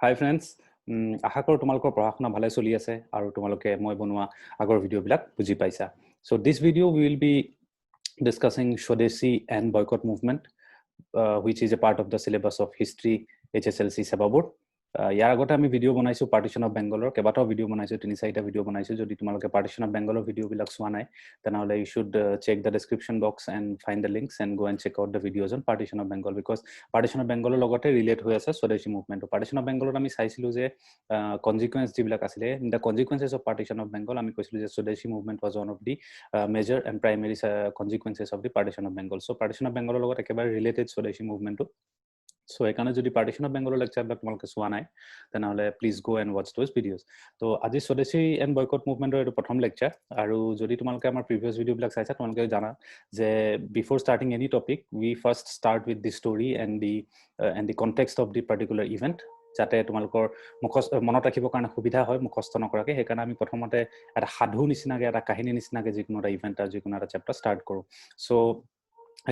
Hi friends, আশা কৰোঁ তোমালোকৰ পঢ়া-শুনা ভালে চলি আছে আৰু তোমালোকে মই বনোৱা আগৰ ভিডিঅ'বিলাক বুজি পাইছা। So this video we will be discussing Swadeshi and boycott movement, which is a part of the syllabus of history HSLC Seva Board. ইয়াৰ আগতে আমি ভিডিঅ' বনাইছো পাৰ্টিশন অফ বেংগলৰ কেইবাটাও ভিডিঅ' বনাইছো 3-4টা ভিডিঅ' বনাইছো যদি তোমালোকে পাৰ্টিশন অফ বেংগলৰ ভিডিঅ'বিলাক চোৱা নাই তেনেহলে you should check the description box and find the links and go and check out the videos on partition of Bengal because partition of Bengal লগতে ৰিলেট হৈ আছে স্বদেশী মুভমেন্ট partition of Bengal আমি চাইছিলো যে কনজিকুৱেন্স যিবিলাক আছিল the consequences of partition of Bengal আমি কৈছিলো যে স্বদেশী movement was one of the major and primary consequences of the partition of Bengal so partition of Bengal লগত একেবাৰে ৰিলেটেড স্বদেশী মুভমেন্টটো So এখানে যদি partition of Bengal lecture বিলাক তোমালোকে চোৱা নাই তেনেহলে please go and watch those videos তো আজি স্বদেশী এন্ড বয়কট মুভমেন্টৰ এটো প্ৰথম লেকচাৰ আৰু যদি তোমালোকে আমাৰ প্ৰিভিয়াস ভিডিও বিলাক চাইছা তোমালোকে জানা যে before starting any topic we first start with the story and the context of the particular event যাতে তোমালোকৰ মনত ৰাখিবৰ কাৰণে সুবিধা হয় মুখস্থ নকৰাকে সেইকাৰণে আমি প্ৰথমতে এটা সাধু নিচিনাকে এটা কাহিনী নিচিনাকে যিকোনো এটা ইভেন্ট আৰু যিকোনো এটা চেপ্টাৰ স্টাৰ্ট কৰো so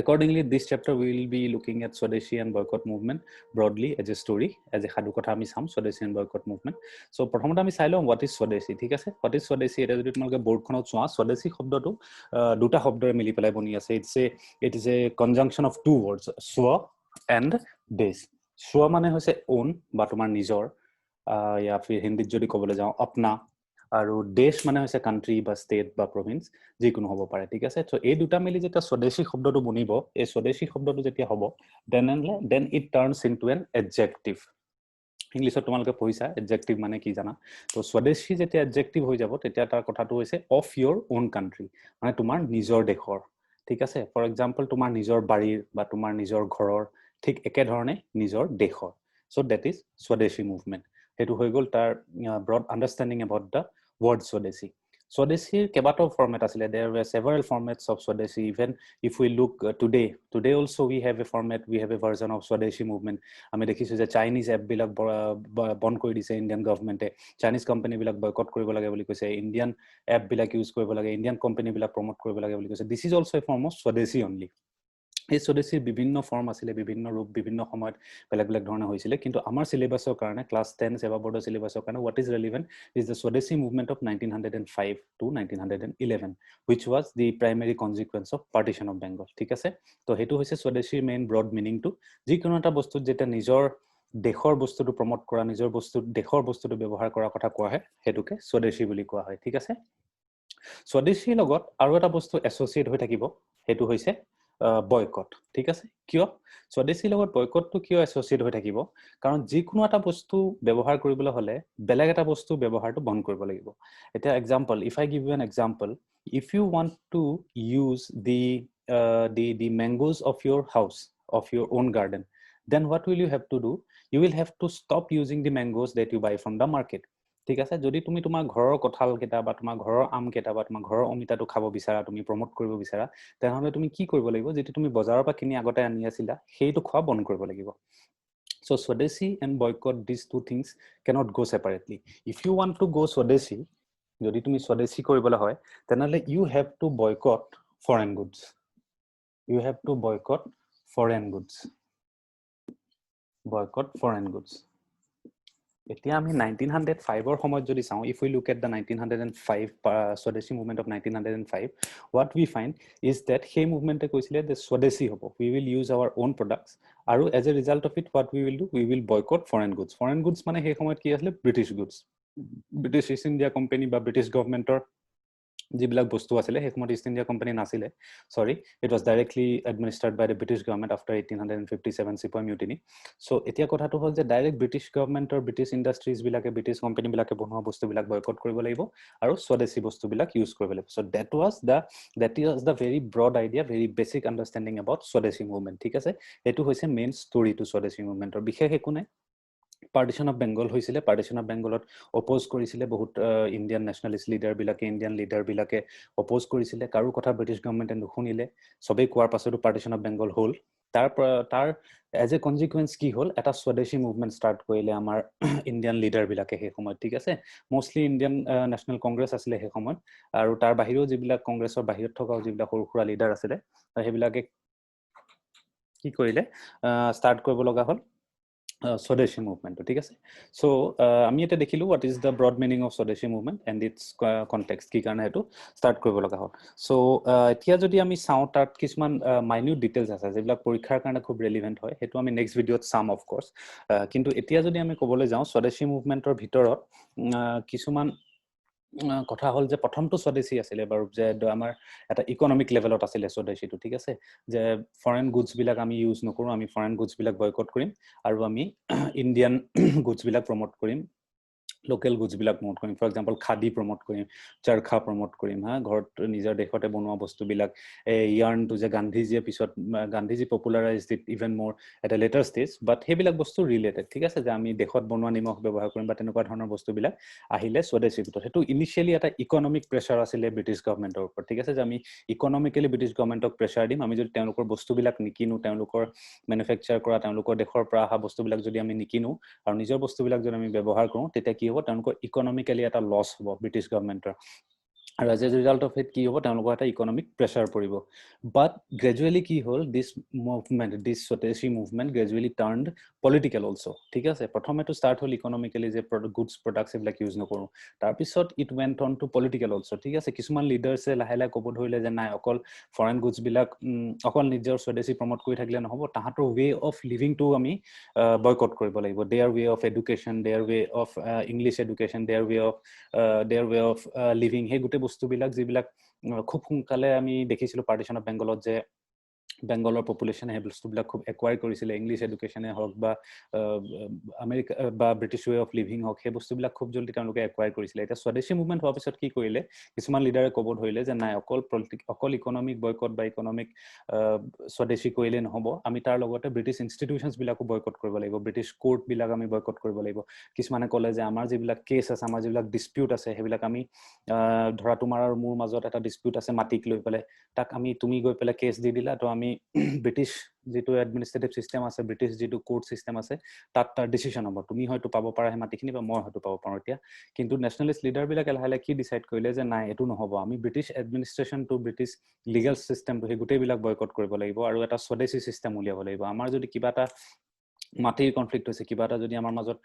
Accordingly, this chapter we will be looking at Swadeshi and boycott movement broadly as a story, as a সাধু কথা আমি চাম Swadeshi and boycott movement. So প্ৰথমতে আমি চাই লওঁ what is Swadeshi, ঠিক আছে? What is Swadeshi? এটা যদি তোমালোকে বোৰ্ডখনত চোৱা Swadeshi শব্দটো দুটা শব্দৰে মিলি পেলাই বনি আছে. It is a conjunction of two words, swa and desh. Swa মানে হৈছে own বা তোমাৰ নিজৰ या फिर হিন্দীত যদি ক'বলৈ যাওঁ अपना আৰু দেশ মানে হৈছে কান্ট্ৰি বা ষ্টেট বা প্ৰভিন্স যিকোনো হ'ব পাৰে ঠিক আছে সো এই দুটা মিলি যেতিয়া স্বদেশী শব্দটো বনিব এই স্বদেশী শব্দটো যেতিয়া হ'ব then it turns into an adjective ইংলিশত তোমালোকে পঢ়িছা adjective মানে কি জানা তো স্বদেশী যেতিয়া adjective হৈ যাব তেতিয়া তাৰ কথাটো হৈছে of your own country মানে তোমাৰ নিজৰ দেশৰ ঠিক আছে ফৰ এক্সাম্পল তোমাৰ নিজৰ বাৰীৰ বা তোমাৰ নিজৰ ঘৰৰ ঠিক একে ধৰণে নিজৰ দেশৰ so that is স্বদেশী মুভমেন্ট হেতু হৈ গল তাৰ broad understanding about the word Swadeshi. Swadeshi kebato format asile. There were several formats of Swadeshi. Even if we look today also we have a format, we have a version of Swadeshi movement. Ami dekhisu je Chinese app bilak bond kori dise Indian government e Chinese company bilak boycott koribo lage boli koise Indian app bilak use koribo lage Indian company bilak promote koribo lage boli koise this is also a form of Swadeshi only. এই স্বদেশীৰ বিভিন্ন form আছিল বিভিন্ন ৰূপ বিভিন্ন সময়ত বেলেগ বেলেগ ধৰণে হৈছিল কিন্তু আমাৰ সিলেবাসৰ কাৰণে ক্লাস 10 সেৱা বোৰ্ডৰ সিলেবাসৰ কাৰণে what is relevant is the Swadeshi movement of 1905 to 1911 which was the primary consequence of partition of Bengal ঠিক আছে তো হেতু হৈছে স্বদেশীৰ মেইন ব্ৰড মিনিংটো যিকোনো এটা বস্তুত যেটা নিজৰ দেশৰ বস্তুটো প্ৰমোট কৰা নিজৰ বস্তু দেশৰ বস্তুটো ব্যৱহাৰ কৰা কথা কোৱা হয় হেতুকে স্বদেশী বুলি কোৱা হয় ঠিক আছে স্বদেশীৰ লগত আৰু এটা বস্তু এছ'চিয়েট হৈ থাকিব হেতু হৈছে boycott ঠিক আছে কিয় স্বদেশীৰ লগত boycottটো কিয় এছ'চিয়েট হৈ থাকিব কাৰণ যিকোনো এটা বস্তু ব্যৱহাৰ কৰিবলৈ হলে বেলেগ এটা বস্তু ব্যৱহাৰটো বন্ধ কৰিব লাগিব এটা example if I give you an example if you want to use the mangoes of your house of your own garden then what will you have to do you will have to stop using the mangoes that you buy from the market ঠিক আছে যদি তুমি তোমাৰ ঘৰৰ কঁঠাল কেটা বা তোমাৰ ঘৰৰ আম কেটা বা তোমাৰ ঘৰৰ অমিতাটো খাব বিচাৰা তুমি প্ৰমোট কৰিব বিচাৰা তেনেহলে তুমি কি কৰিব লাগিব যেতি তুমি বজাৰৰ পৰা কিনি আগতে আনি আছিলা সেইটো খোৱা বন্ধ কৰিব লাগিব so Swadeshi and boycott these two things cannot go separately if you want to go Swadeshi যদি তুমি স্বদেশী কৰিবলৈ হয় তেনেহলে you have to boycott foreign goods you have to boycott foreign goods এতিয়া আমি 1905 ৰ সময়ত যদি চাও if we look at the 1905 Swadeshi movement of 1905 what we find is that সেই মুভমেন্টে কৈছিলে যে স্বদেশী হ'ব we will use our own products আৰু as a result of it what we will do we will boycott foreign goods মানে সেই সময়ত কি আছিল British East India Company বা British governmentৰ যিবিলাক বস্তু আছিল সেই সময়ত ইষ্ট ইন্ডিয়া কোম্পানী নাছিল sorry it was directly administered by the British government after 1857 Sepoy mutiny so এতিয়া কথাটো হল যে ডাইৰেক্ট ব্ৰিটিছ গভৰ্ণমেন্টৰ ব্ৰিটিছ ইন্ডাষ্ট্ৰিজ বিলাকে ব্ৰিটিছ কোম্পানী বিলাকে বনোৱা বস্তু বিলাক বয়কট কৰিব লাগিব আৰু স্বদেশী বস্তু বিলাক ইউজ কৰিব লাগিব so that was the very broad idea very basic understanding about Swadeshi movement ঠিক আছে এটো হৈছে main story to Swadeshi movement বিশেষ একো নাই partition of Bengal হৈছিলে partition of Bengaলত অপোজ কৰিছিলে বহুত ইন্ডিয়ান ন্যাশনালিস্ট লিডাৰ বিলাকে ইন্ডিয়ান লিডাৰ বিলাকে অপোজ কৰিছিলে কাৰো কথা ব্ৰিটিছ গভৰ্ণমেন্টে নুশুনিলে সবে কোৱাৰ পাছতো partition of Bengal হ'ল তাৰ as a consequence কি হ'ল এটা স্বদেশী মুভমেন্ট স্টাৰ্ট কৰিলে আমাৰ ইন্ডিয়ান লিডাৰ বিলাকে সেই সময়ত ঠিক আছে মোস্টলি ইন্ডিয়ান ন্যাশনাল কংগ্ৰেছ আছিল সেই সময়ত আৰু তাৰ বাহিৰেও যিবিলাক কংগ্ৰেছৰ বাহিৰত থকা যিবিলাক সৰুখুৰা লিডাৰ আছিল সেইবিলাকে কি কৰিলে স্টাৰ্ট কৰিব লগা হ'ল Swadeshi movement, ঠিক আছে? So আমি এটা দেখিলো what is the broad meaning of Swadeshi movement and its context, কি কাৰণে এটো start কৰিব লগা হ'ল। So এতিয়া যদি আমি চাওঁ তাত কিছুমান minute details আছে যেবিলাক পৰীক্ষাৰ কাৰণে খুব relevant হয়, হেতু আমি next ভিডিঅত চাম of course। কিন্তু এতিয়া যদি আমি ক'বলৈ যাওঁ Swadeshi movement-ৰ ভিতৰত কিছুমান কথা হল যে প্ৰথমটো স্বদেশী আছিলে বাৰু যে আমাৰ এটা ইকোনমিক লেভেলত আছিলে স্বদেশীটো, ঠিক আছে? যে ফৰেন গুডছ বিলাক আমি ইউজ নকৰো, আমি ফৰেন গুডছ বিলাক বয়কট কৰিম আৰু আমি ইণ্ডিয়ান গুডছ বিলাক প্ৰমোট কৰিম, লোকেল গুডছ বিলাক প্ৰমোট কৰিম। ফৰ এক্সাম্পল খাদী প্ৰমোট কৰিম, চৰখা প্ৰমোট কৰিম, ঘৰত নিজৰ দেশতে বনোৱা বস্তুবিলাক। ইয়াৰ্ণটো যে গান্ধীজীয়ে পিছত গান্ধীজী পপুলাৰাইজ ইট ইভেন মোৰ এট এ লেটাৰ ষ্টেজ, বাট সেইবিলাক বস্তু ৰিলেটেড, ঠিক আছে? যে আমি দেশত বনোৱা নিমখ ব্যৱহাৰ কৰিম বা তেনেকুৱা ধৰণৰ বস্তুবিলাক আহিলে স্বদেশী ভিতৰত। সেইটো ইনিচিয়েলি এটা ইকনমিক প্ৰেছাৰ আছিলে ব্ৰিটিছ গভৰ্ণমেণ্টৰ ওপৰত, ঠিক আছে? যে আমি ইকনমিকেলি ব্ৰিটিছ গভৰ্ণমেণ্টক প্ৰেছাৰ দিম, আমি যদি তেওঁলোকৰ বস্তুবিলাক নিকিনো, তেওঁলোকৰ মেনুফেকচাৰ কৰা তেওঁলোকৰ দেশৰ পৰা অহা বস্তুবিলাক যদি আমি নিকিনো আৰু নিজৰ বস্তুবিলাক যদি আমি ব্যৱহাৰ কৰোঁ, তেতিয়া কি হ'ব? তেওঁলোকৰ ইকনমিকেলি এটা লছ হ'ব ব্ৰিটিছ গভৰ্ণমেণ্টৰ। আৰু as a result of it কি হ'ব? তেওঁলোকৰ এটা ইকনমিক প্ৰেছাৰ পৰিব। বাট গ্ৰেজুৱেলি কি হ'ল? দিছ movement, this Swadeshi movement gradually turned political also', ঠিক আছে? প্ৰথমেতো ষ্টাৰ্ট হ'ল ইকনমিকেলি যে গুডছ প্ৰডাক্টছ এইবিলাক ইউজ নকৰোঁ, তাৰপিছত it went on to political also', ঠিক আছে? কিছুমান লিডাৰ্ছে লাহে লাহে ক'ব ধৰিলে যে নাই, অকল ফৰেন গুডছবিলাক অকল নিজৰ স্বদেশী প্ৰমোট কৰি থাকিলে নহ'ব, তাহাঁতৰ ৱে অফ লিভিংটো আমি বয়কট কৰিব লাগিব। Their way of education, their way of English education, their way of living, সেই গোটেই বস্তুবিলাক যিবিলাক খুব সোনকালে আমি দেখিছিলোঁ পাৰ্টিশ্যন অফ বেংগলত যে বেংগলৰ পপুলেশ্যনে সেই বস্তুবিলাক খুব একুৱাই কৰিছিলে। ইংলিছ এডুকেশ্যনে হওক বা আমেৰিকা বা ব্ৰিটিছ ৱে অফ লিভিং হওক, সেই বস্তুবিলাক খুব জলদি তেওঁলোকে একুৱাই কৰিছিলে। এতিয়া স্বদেশী মুভমেণ্ট হোৱাৰ পিছত কি কৰিলে? কিছুমান লিডাৰে ক'ব ধৰিলে যে নাই, অকল ইকনমিক বয়কট বা ইকনমিক স্বদেশী কৰিলে নহ'ব, আমি তাৰ লগতে ব্ৰিটিছ ইনষ্টিটিউশ্যনছবিলাকো বয়কট কৰিব লাগিব, ব্ৰিটিছ কোৰ্টবিলাক আমি বয়কট কৰিব লাগিব। কিছুমানে ক'লে যে আমাৰ যিবিলাক কেছ আছে, আমাৰ যিবিলাক ডিছপিউট আছে, সেইবিলাক আমি ধৰা তোমাৰ আৰু মোৰ মাজত এটা ডিছপিউট আছে মাটিক লৈ পেলাই, তাক তুমি গৈ পেলাই কেছ দি দিলা, তো আমি ব্ৰিটিছ যিটো এডমিনিষ্ট্ৰেটিভ চিষ্টেম আছে, ব্ৰিটিছ যিটো কোৰ্ট চিষ্টেম আছে, তাত তাৰ ডিচিশ্যন হ'ব, তুমি হয়তো পাব পাৰা সেই মাটিখিনি বা মই হয়তো পাব পাৰোঁ এতিয়া। কিন্তু নেশ্যনেলিষ্ট লিডাৰবিলাকে লাহে লাহে কি ডিচাইড কৰিলে যে নাই, এইটো নহ'ব, আমি ব্ৰিটিছ এডমিনিষ্ট্ৰেশ্যনটো, ব্ৰিটিছ লিগেল চিষ্টেমটো, সেই গোটেইবিলাক বয়কট কৰিব লাগিব আৰু এটা স্বদেশী চিষ্টেম উলিয়াব লাগিব। আমাৰ যদি কিবা এটা মাটিৰ কনফ্লিক্ট হৈছে, কিবা এটা যদি আমাৰ মাজত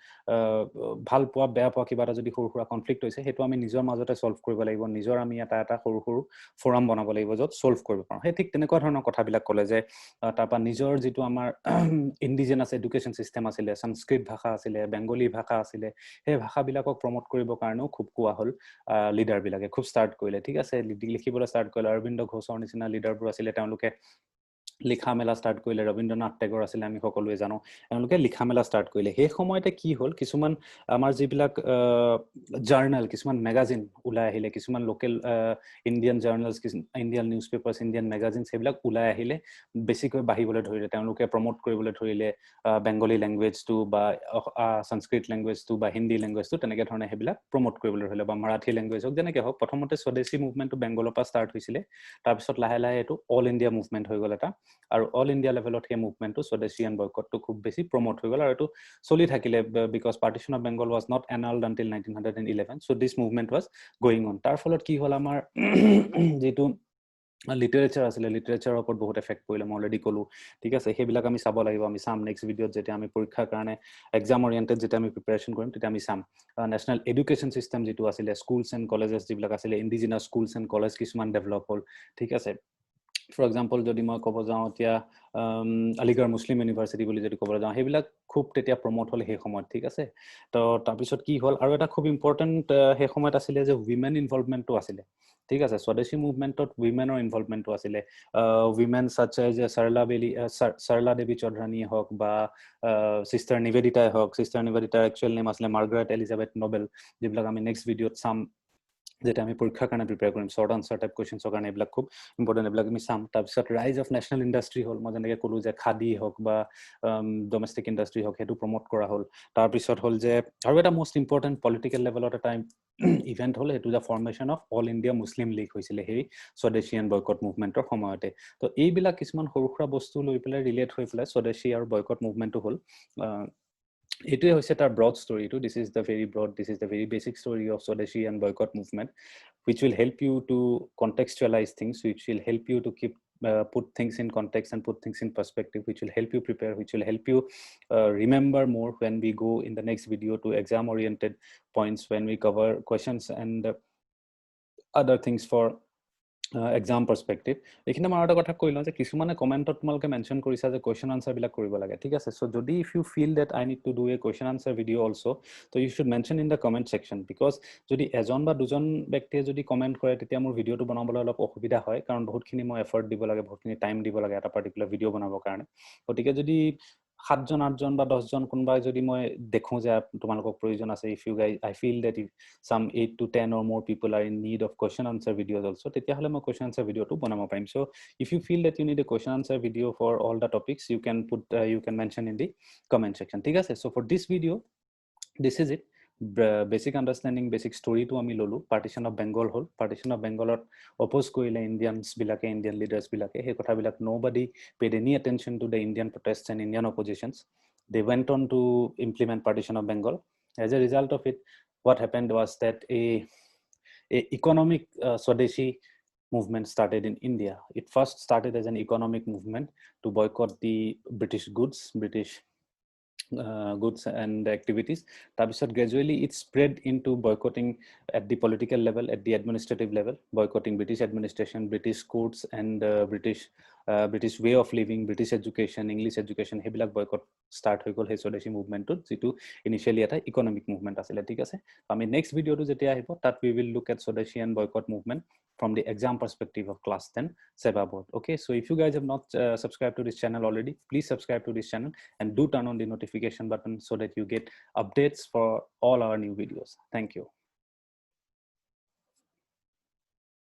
ভাল পোৱা বেয়া পোৱা কিবা এটা যদি সৰু সুৰা কনফ্লিক্ট হৈছে, সেইটো আমি নিজৰ মাজতে ছল্ভ কৰিব লাগিব, নিজৰ আমি এটা সৰু সৰু ফৰাম বনাব লাগিব য'ত ছল্ভ কৰিব পাৰোঁ। সেই ঠিক তেনেকুৱা ধৰণৰ কথাবিলাক ক'লে যে তাৰপৰা নিজৰ যিটো আমাৰ ইণ্ডিজিনাছ এডুকেশ্যন চিষ্টেম আছিলে, সংস্কৃত ভাষা আছিলে, বেংগলী ভাষা আছিলে, সেই ভাষাবিলাকক প্ৰমোট কৰিবৰ কাৰণেও খুব কোৱা হ'ল লিডাৰবিলাকে, খুব ষ্টাৰ্ট কৰিলে, ঠিক আছে? লিখিবলৈ ষ্টাৰ্ট কৰিলে। অৰবিন্দ ঘোষৰ নিচিনা লিডাৰবোৰ আছিলে, তেওঁলোকে লিখা মেলা ষ্টাৰ্ট কৰিলে। ৰবীন্দ্ৰনাথ টেগৰ আছিলে, আমি সকলোৱে জানো, তেওঁলোকে লিখা মেলা ষ্টাৰ্ট কৰিলে। সেই সময়তে কি হ'ল? কিছুমান আমাৰ যিবিলাক জাৰ্নেল, কিছুমান মেগাজিন ওলাই আহিলে, কিছুমান local Indian Journals, Indian news papers, Indian magazines, সেইবিলাক ওলাই আহিলে, বেছিকৈ বাঢ়িবলৈ ধৰিলে। তেওঁলোকে প্ৰমোট কৰিবলৈ ধৰিলে বেংগলী লেংগুৱেজটো বা সংস্কৃত লেংগুৱেজটো বা হিন্দী লেংগুৱেজটো, তেনেকৈ ধৰণে সেইবিলাক প্ৰমোট কৰিবলৈ ধৰিলে, বা মাৰাঠী লেংগুৱেজ হওক, যেনেকৈ হওক। প্ৰথমতে স্বদেশী মুভমেণ্টটো বেংগলৰ পৰা ষ্টাৰ্ট হৈছিলে, তাৰপিছত লাহে লাহে এইটো অল ইণ্ডিয়া মুভমেণ্ট হৈ গ'ল এটা, আৰু অল ইণ্ডিয়া লেভেলত সেই মুভমেণ্টটো স্বদেশী এণ্ড বয়কটটো খুব বেছি প্ৰমোট হৈ গ'ল, আৰু এইটো চলি থাকিলে, because partition of Bengal was not annulled until 1911, so' this movement was going on. তাৰ ফলত কি হ'ল? আমাৰ যিটো লিটাৰেচাৰ আছিলে, লিটাৰেচাৰৰ ওপৰত বহুত এফেক্ট পৰিলে, মই অলৰেডি ক'লোঁ, ঠিক আছে? সেইবিলাক আমি চাব লাগিব, আমি চাম নেক্সট ভিডিঅ'ত, যেতিয়া আমি পৰীক্ষাৰ কাৰণে এক্সাম অৰিয়েণ্টেড যেতিয়া আমি প্ৰিপেৰেশ্যন কৰিম, তেতিয়া আমি চাম। নেশ্যনেল এডুকেশ্যন চিষ্টেম যিটো আছিলে, স্কুলছ এণ্ড কলেজেছ যিবিলাক আছিলে, ইণ্ডিজিনাছ স্কুলছ এণ্ড কলেজ কিছুমান ডেভেলপ হ'ল, ঠিক আছে? ফৰ এক্সাম্পল যদি মই ক'ব যাওঁ এতিয়া আলিগড় মুছলিম ইউনিভাৰ্চিটি বুলি যদি ক'বলৈ যাওঁ, সেইবিলাক খুব তেতিয়া প্ৰমোট হ'ল সেই সময়ত, ঠিক আছে? তো তাৰপিছত কি হ'ল? আৰু এটা খুব ইম্পৰ্টেণ্ট সেই সময়ত আছিলে যে উইমেন ইনভলভমেণ্টটো আছিলে, ঠিক আছে? স্বদেশী মুভমেণ্টত উইমেনৰ ইনভলভমেণ্টটো আছিলে। উইমেন ছাচ এজ সৰলা দেৱী চৌধুৰাণীয়ে হওক বা চিষ্টাৰ নিবেদিতাই হওক। চিষ্টাৰ নিবেদিতাৰ একচুৱেল নেম আছিলে মাৰ্গাৰেট এলিজাবেথ নবেল, যিবিলাক আমি নেক্সট ভিডিঅ'ত চাম যেতিয়া আমি পৰীক্ষাৰ কাৰণে প্ৰিপেয়াৰ কৰিম, শ্বৰ্ট আনচাৰ টাইপ কুৱেশ্যনছৰ কাৰণে। এইবিলাক খুব ইম্পৰ্টেণ্ট, এইবিলাক আমি চাম। তাৰপিছত ৰাইজ অফ নেশ্যনেল ইণ্ডাষ্ট্ৰী হ'ল, মই যেনেকৈ ক'লোঁ যে খাদী হওক বা ডমেষ্টিক ইণ্ডাষ্ট্ৰী হওক, সেইটো প্ৰমোট কৰা হ'ল। তাৰপিছত হ'ল যে আৰু এটা মষ্ট ইম্পৰ্টেণ্ট পলিটিকেল লেভেলত এটা ইভেণ্ট হ'ল, সেইটো যে formation of all India Muslim league হৈছিলে সেই স্বদেশী এণ্ড বয়কট মুভমেণ্টৰ সময়তে। তো এইবিলাক কিছুমান সৰু সুৰা বস্তু লৈ পেলাই ৰিলেট হৈ পেলাই স্বদেশী আৰু বয়কট মুভমেণ্টটো হ'ল। এইটোৱে হৈছে তাৰ ব্ৰড ষ্টৰিটো। This is the very basic story of Swadeshi and boycott movement, which will help you to contextualize things, which will help you to keep put things in context and put things in perspective, which will help you prepare, which will help you remember more when we go in the next video to exam oriented points, when we cover questions and other things for exam perspective. এইখিনি মই এটা কথা কইলো যে কিছুমানে কমেন্টত তোমালকে mention কৰিছা যে কোৱেশ্চন আনসাৰ বিলাক কৰিব লাগে, ঠিক আছে? সো যদি if you feel that I need to do a question answer video also, so you should mention in the comment section, because যদি এজন বা দুজন ব্যক্তিয়ে যদি কমেন্ট কৰে তেতিয়া মোৰ ভিডিওটো বনাবলৈ অলপ অসুবিধা হয়, কাৰণ বহুতখিনি মই এফৰ্ট দিব লাগে, বহুতখিনি টাইম দিব লাগে এটা পাৰ্টিকুলাৰ ভিডিও বনাবৰ কাৰণে। গতিকে যদি 7 জন 8 জন বা 10 জন কোনবাই যদি মই দেখো যে তোমালোকক প্ৰয়োজন আছে, if you guys I feel that if some 8 to 10 or more people are in need of question answer videos also, তেতিয়া হলে মই question answer video to বনাব পাৰিম। So if you feel that you need a question answer video for all the topics, you can put you can mention in the comment section, ঠিক আছে? So for this video, this is it. Basic understanding, basic story to ami lolu. Partition of Bengal hol, partition of Bengal oppose koile Indians bilake, Indian leaders bilake, he kotha bilak nobody paid any attention to the Indian protests and Indian oppositions. They went on to implement partition of Bengal. As a result of it, what happened was that a economic Swadeshi movement started in India. It first started as an economic movement to boycott the British goods, British goods and activities. Tabisot gradually it spread into boycotting at the political level, at the administrative level, boycotting British administration, British courts, and British way of living, British education, English education. Hebilak boycott start হৈ গল হে স্বদেশী মুভমেন্টত, যেটো initially এটা economic movement আছিল, ঠিক আছে? আমি next ভিডিওটো যেতিয়া আহিব তাত we will look at Swadeshi and boycott movement from the exam perspective of class 10 SEBA board. Okay, so if you guys have not subscribed to this channel already, please subscribe to this channel and do turn on the notification button so that you get updates for all our new videos. Thank you.